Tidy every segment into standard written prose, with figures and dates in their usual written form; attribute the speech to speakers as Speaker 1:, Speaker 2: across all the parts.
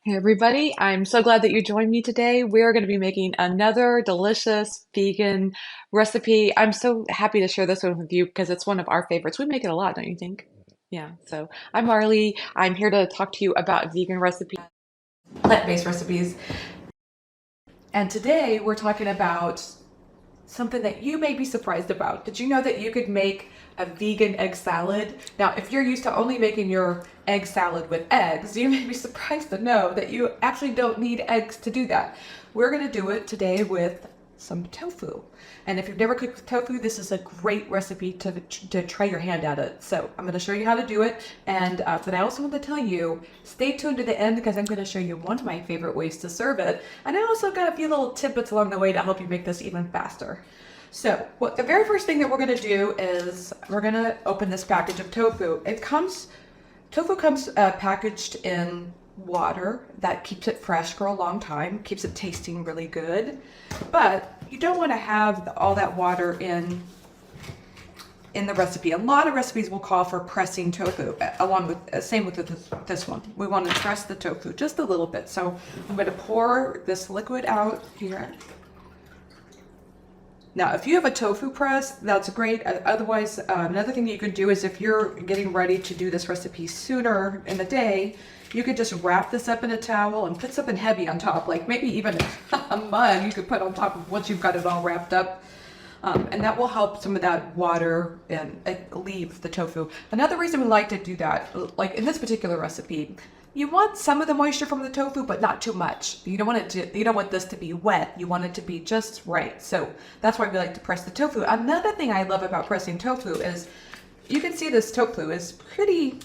Speaker 1: Hey everybody, I'm so glad that you joined me today. We're going to be making another delicious vegan recipe. I'm so happy to share this one with you because it's one of our favorites. We make it a lot, don't you think? Yeah, so I'm Marley. I'm here to talk to you about vegan recipes, plant-based recipes. And today we're talking about something that you may be surprised about. Did you know that you could make a vegan egg salad? Now, if you're used to only making your egg salad with eggs, you may be surprised to know that you actually don't need eggs to do that. We're gonna do it today with some tofu. And if you've never cooked with tofu, this is a great recipe to try your hand at it. So I'm gonna show you how to do it. And but I also want to tell you, stay tuned to the end because I'm gonna show you one of my favorite ways to serve it. And I also got a few little tidbits along the way to help you make this even faster. So the very first thing that we're gonna do is we're gonna open this package of tofu. Tofu comes packaged in water that keeps it fresh for a long time, keeps it tasting really good. But you don't want to have all that water in the recipe. A lot of recipes will call for pressing tofu, along with same with this one. We want to press the tofu just a little bit. So I'm going to pour this liquid out here. Now, if you have a tofu press, that's great. Otherwise, another thing that you could do is if you're getting ready to do this recipe sooner in the day, you could just wrap this up in a towel and put something heavy on top, like maybe even a mug you could put on top of once you've got it all wrapped up. And that will help some of that water and leave the tofu. Another reason we like to do that, like in this particular recipe, you want some of the moisture from the tofu, but not too much. You don't want this to be wet. You want it to be just right. So that's why we like to press the tofu. Another thing I love about pressing tofu is you can see this tofu is pretty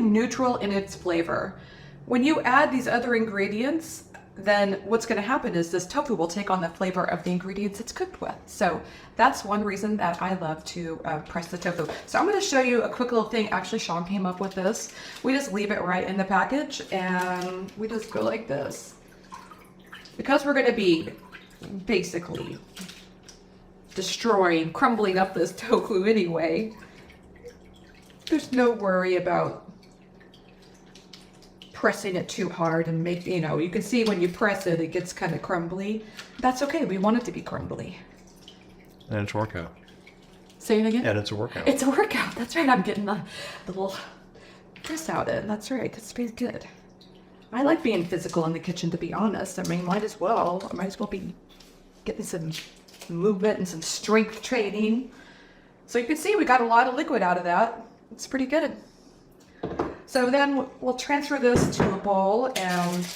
Speaker 1: neutral in its flavor. When you add these other ingredients, then what's going to happen is this tofu will take on the flavor of the ingredients it's cooked with. So that's one reason that I love to press the tofu. So I'm going to show you a quick little thing. Actually, Sean came up with this. We just leave it right in the package and we just go like this. Because we're going to be basically crumbling up this tofu anyway, there's no worry about pressing it too hard and you can see when you press it, it gets kind of crumbly. That's okay. We want it to be crumbly.
Speaker 2: And it's a workout.
Speaker 1: Say it again?
Speaker 2: And it's a workout.
Speaker 1: It's a workout. That's right. I'm getting the little press out in. That's right. That's pretty good. I like being physical in the kitchen, to be honest. I mean, might as well be getting some movement and some strength training. So you can see we got a lot of liquid out of that. It's pretty good. So then we'll transfer this to a bowl and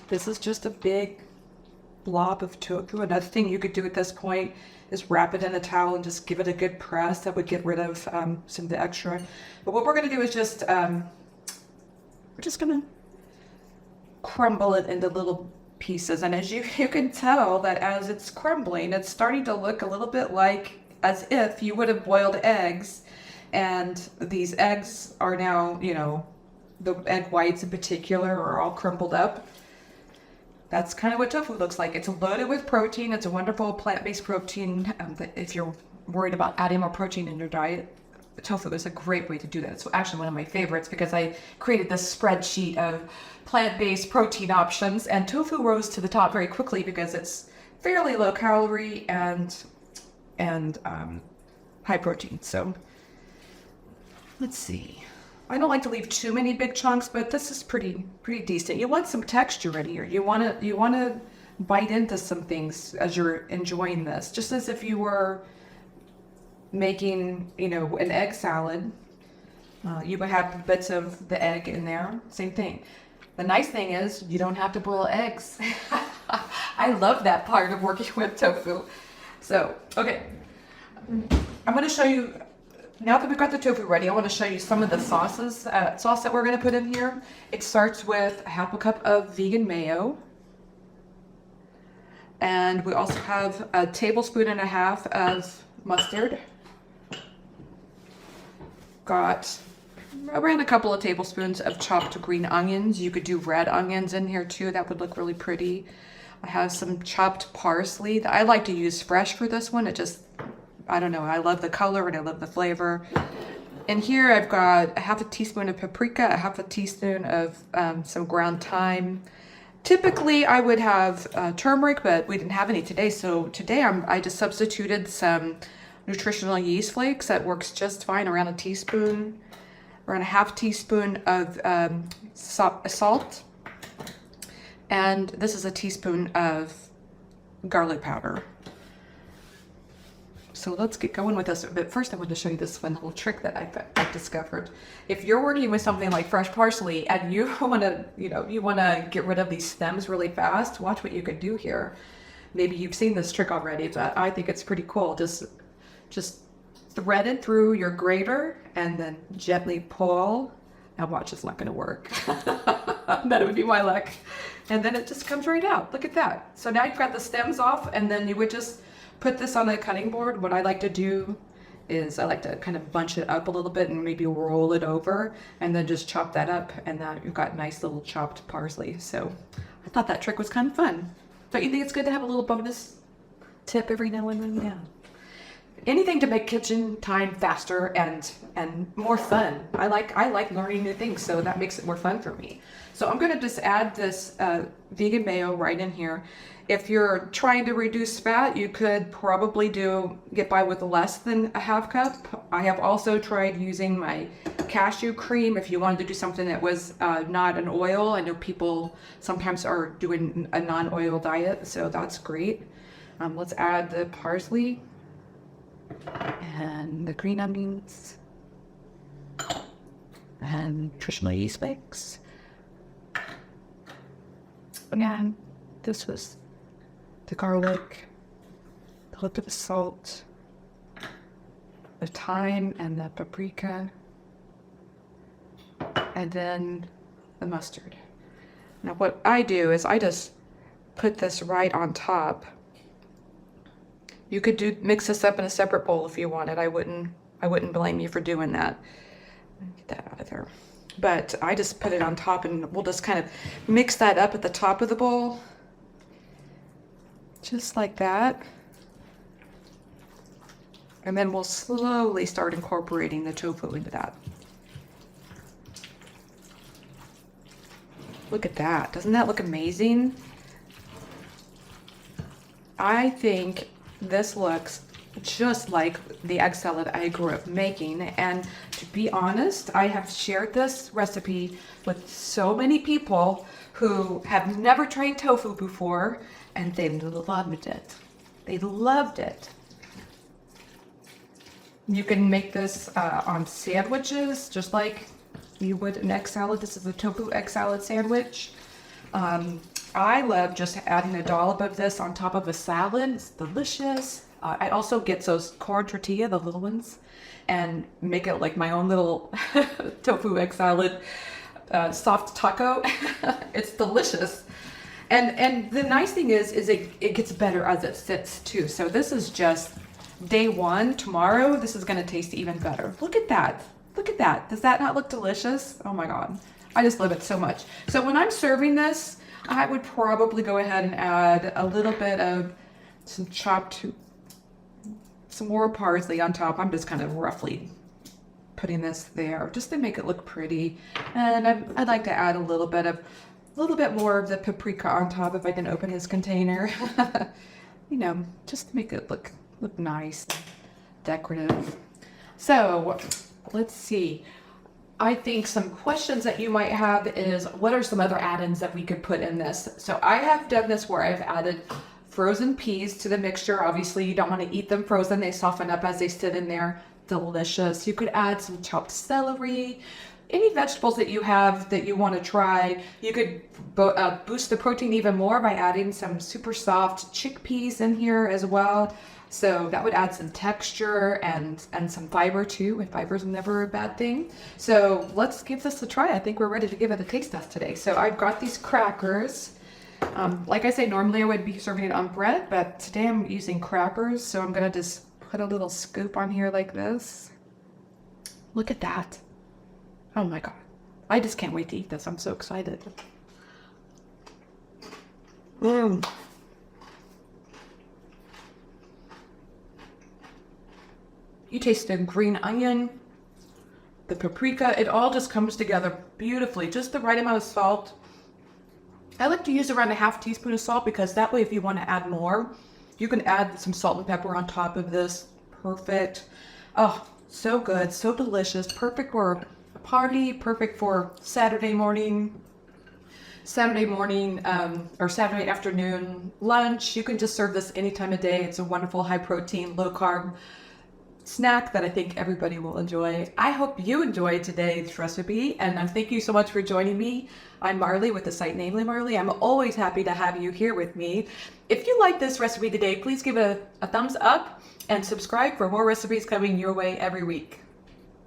Speaker 1: this is just a big blob of tofu. Another thing you could do at this point is wrap it in a towel and just give it a good press. That would get rid of some of the extra. But what we're going to do is we're just going to crumble it into little pieces. And as you can tell that as it's crumbling, it's starting to look a little bit like as if you would have boiled eggs, and these eggs are now, the egg whites in particular are all crumpled up. That's kind of what tofu looks like. It's loaded with protein. It's a wonderful plant-based protein. If you're worried about adding more protein in your diet, tofu is a great way to do that. It's actually one of my favorites because I created this spreadsheet of plant-based protein options, and tofu rose to the top very quickly because it's fairly low calorie and high protein. So let's see. I don't like to leave too many big chunks, but this is pretty decent. You want some texture in here. You want to bite into some things as you're enjoying this, just as if you were making, an egg salad. You would have bits of the egg in there. Same thing. The nice thing is you don't have to boil eggs. I love that part of working with tofu. So, okay. I'm going to show you, now that we've got the tofu ready, I want to show you some of the sauce that we're going to put in here. It starts with half a cup of vegan mayo. And we also have a tablespoon and a half of mustard. Got around a couple of tablespoons of chopped green onions. You could do red onions in here too. That would look really pretty. I have some chopped parsley. I like to use fresh for this one. I don't know, I love the color and I love the flavor. And here I've got a half a teaspoon of paprika, a half a teaspoon of some ground thyme. Typically I would have turmeric, but we didn't have any today. So today I just substituted some nutritional yeast flakes that works just fine, around a teaspoon, around a half teaspoon of salt. And this is a teaspoon of garlic powder. So let's get going with this. But first I want to show you this fun little trick that I've discovered. If you're working with something like fresh parsley and you want to, you want to get rid of these stems really fast, watch what you can do here. Maybe you've seen this trick already, but I think it's pretty cool. Just thread it through your grater and then gently pull. Now watch, it's not going to work. That would be my luck. And then it just comes right out. Look at that. So now you've got the stems off, and then you would just put this on a cutting board. What I like to do is I like to kind of bunch it up a little bit and maybe roll it over and then just chop that up, and then you've got nice little chopped parsley. So I thought that trick was kind of fun. Don't you think it's good to have a little bonus tip every now and then? Yeah. Anything to make kitchen time faster and more fun. I like learning new things, so that makes it more fun for me. So I'm going to just add this vegan mayo right in here. If you're trying to reduce fat, you could probably get by with less than a half cup. I have also tried using my cashew cream if you wanted to do something that was not an oil. I know people sometimes are doing a non-oil diet, so that's great. Let's add the parsley and the green onions and nutritional yeast flakes. Again, this was the garlic, a little bit of salt, the thyme and the paprika, and then the mustard. Now what I do is I just put this right on top. You could mix this up in a separate bowl if you wanted. I wouldn't blame you for doing that. Get that out of there. But I just put it on top, and we'll just kind of mix that up at the top of the bowl. Just like that. And then we'll slowly start incorporating the tofu into that. Look at that. Doesn't that look amazing? I think this looks just like the egg salad I grew up making. And to be honest, I have shared this recipe with so many people who have never tried tofu before, and they loved it. They loved it. You can make this on sandwiches, just like you would an egg salad. This is a tofu egg salad sandwich. I love just adding a dollop of this on top of a salad. It's delicious. I also get those corn tortilla, the little ones, and make it like my own little tofu egg salad soft taco. It's delicious. And the nice thing is it gets better as it sits too. So this is just day one. Tomorrow, this is gonna taste even better. Look at that. Look at that. Does that not look delicious? Oh my God. I just love it so much. So when I'm serving this, I would probably go ahead and add a little bit of some more parsley on top. I'm just kind of roughly putting this there just to make it look pretty. And I'd like to add a little bit more of the paprika on top if I can open his container. Just to make it look nice, decorative. So let's see. I think some questions that you might have is, what are some other add-ins that we could put in this? So I have done this where I've added frozen peas to the mixture. Obviously, you don't want to eat them frozen. They soften up as they sit in there. Delicious. You could add some chopped celery, any vegetables that you have that you want to try. You could boost the protein even more by adding some super soft chickpeas in here as well. So that would add some texture and some fiber too, and fiber is never a bad thing. So let's give this a try. I think we're ready to give it a taste test today. So I've got these crackers. Like I say, normally I would be serving it on bread, but today I'm using crackers. So I'm gonna just put a little scoop on here like this. Look at that. Oh my God. I just can't wait to eat this. I'm so excited. Mmm. You taste the green onion,
Speaker 3: the paprika. It all just comes together beautifully. Just the right amount of salt. I like to use around a half teaspoon of salt because that way if you want to add more, you can add some salt and pepper on top of this. Perfect. Oh, so good, so delicious. Perfect for a party, perfect for Saturday morning or Saturday afternoon lunch. You can just serve this any time of day. It's a wonderful high protein, low carb snack that I think everybody will enjoy. I hope you enjoyed today's recipe, and thank you so much for joining me. I'm Marley with the site Namely Marley. I'm always happy to have you here with me. If you like this recipe today, please give a thumbs up and subscribe for more recipes coming your way every week.